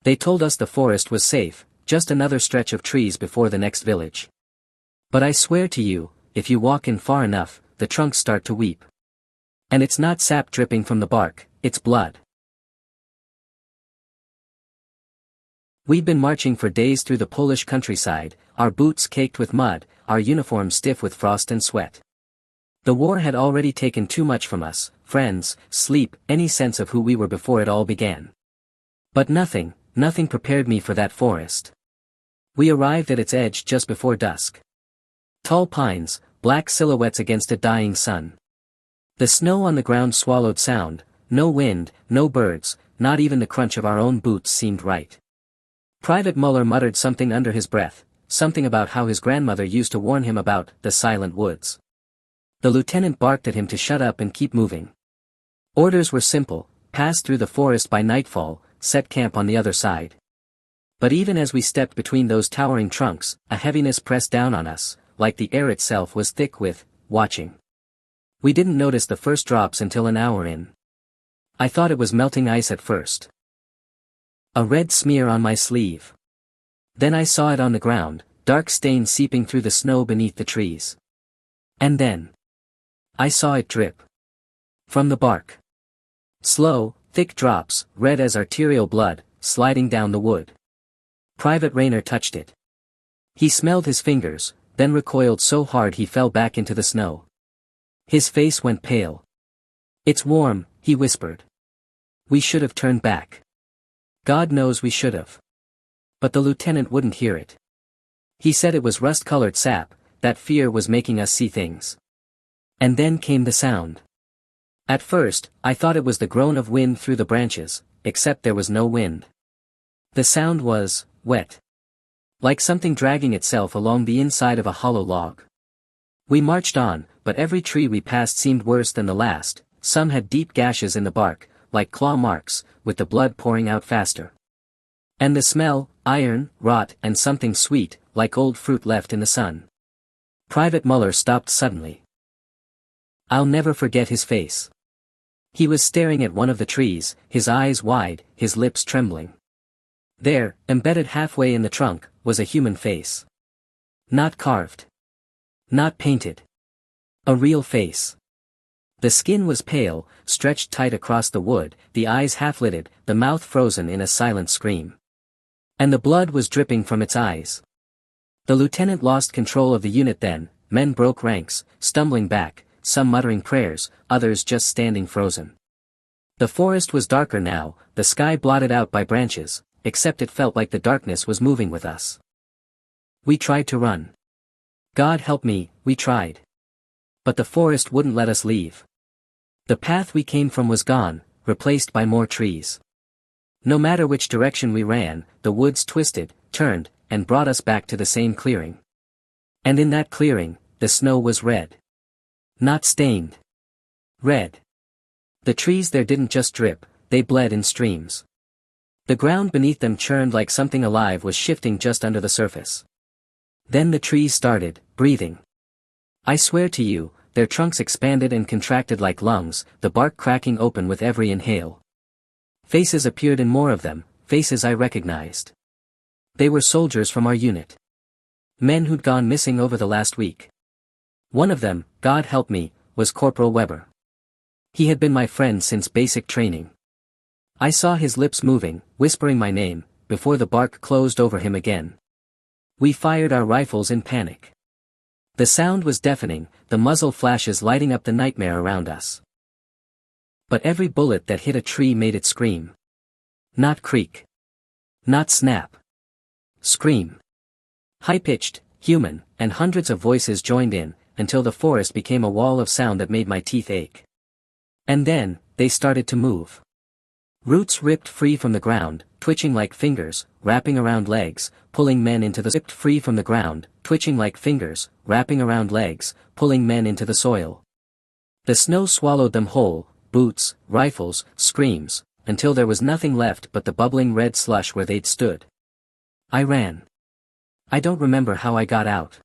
They told us the forest was safe, just another stretch of trees before the next village. But I swear to you, if you walk in far enough, the trunks start to weep. And it's not sap dripping from the bark, it's blood. We'd been marching for days through the Polish countryside, our boots caked with mud, our uniforms stiff with frost and sweat. The war had already taken too much from us, friends, sleep, any sense of who we were before it all began. But nothing prepared me for that forest. We arrived at its edge just before dusk. Tall pines, black silhouettes against a dying sun. The snow on the ground swallowed sound, no wind, no birds, not even the crunch of our own boots seemed right. Private Muller muttered something under his breath, something about how his grandmother used to warn him about the silent woods. The lieutenant barked at him to shut up and keep moving. Orders were simple: pass through the forest by nightfall, set camp on the other side. But even as we stepped between those towering trunks, a heaviness pressed down on us, like the air itself was thick with watching. We didn't notice the first drops until an hour in. I thought it was melting ice at first. A red smear on my sleeve. Then I saw it on the ground, dark stain seeping through the snow beneath the trees. And then I saw it drip from the bark. Slow, thick drops, red as arterial blood, sliding down the wood. Private Rayner touched it. He smelled his fingers, then recoiled so hard he fell back into the snow. His face went pale. "It's warm," he whispered. "We should have turned back. God knows we should have." But the lieutenant wouldn't hear it. He said it was rust-colored sap, that fear was making us see things. And then came the sound. At first, I thought it was the groan of wind through the branches, except there was no wind. The sound was wet. Like something dragging itself along the inside of a hollow log. We marched on, but every tree we passed seemed worse than the last. Some had deep gashes in the bark, like claw marks, with the blood pouring out faster. And the smell, iron, rot, and something sweet, like old fruit left in the sun. Private Muller stopped suddenly. I'll never forget his face. He was staring at one of the trees, his eyes wide, his lips trembling. There, embedded halfway in the trunk, was a human face. Not carved. Not painted. A real face. The skin was pale, stretched tight across the wood, the eyes half-lidded, the mouth frozen in a silent scream. And the blood was dripping from its eyes. The lieutenant lost control of the unit then, men broke ranks, stumbling back, some muttering prayers, others just standing frozen. The forest was darker now, the sky blotted out by branches, except it felt like the darkness was moving with us. We tried to run. God help me, we tried. But the forest wouldn't let us leave. The path we came from was gone, replaced by more trees. No matter which direction we ran, the woods twisted, turned, and brought us back to the same clearing. And in that clearing, the snow was red. Not stained. Red. The trees there didn't just drip, they bled in streams. The ground beneath them churned like something alive was shifting just under the surface. Then the trees started breathing. I swear to you, their trunks expanded and contracted like lungs, the bark cracking open with every inhale. Faces appeared in more of them, faces I recognized. They were soldiers from our unit. Men who'd gone missing over the last week. One of them, God help me, was Corporal Weber. He had been my friend since basic training. I saw his lips moving, whispering my name, before the bark closed over him again. We fired our rifles in panic. The sound was deafening, the muzzle flashes lighting up the nightmare around us. But every bullet that hit a tree made it scream. Not creak. Not snap. Scream. High-pitched, human, and hundreds of voices joined in, until the forest became a wall of sound that made my teeth ache. And then, they started to move. Roots ripped free from the ground, twitching like fingers, wrapping around legs, pulling men into the ripped free from the ground, twitching like fingers, wrapping around legs, pulling men into the soil. The snow swallowed them whole, boots, rifles, screams, until there was nothing left but the bubbling red slush where they'd stood. I ran. I don't remember how I got out.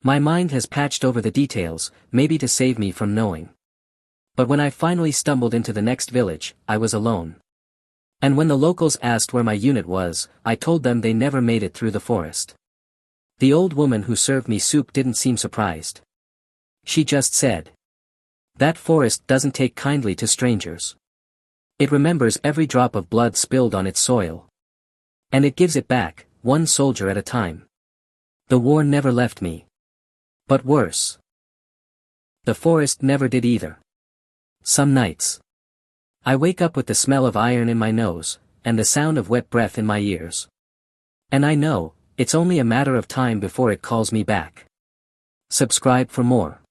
My mind has patched over the details, maybe to save me from knowing. But when I finally stumbled into the next village, I was alone. And when the locals asked where my unit was, I told them they never made it through the forest. The old woman who served me soup didn't seem surprised. She just said, "That forest doesn't take kindly to strangers. It remembers every drop of blood spilled on its soil. And it gives it back, one soldier at a time." The war never left me. But worse, the forest never did either. Some nights, I wake up with the smell of iron in my nose, and the sound of wet breath in my ears. And I know, it's only a matter of time before it calls me back. Subscribe for more.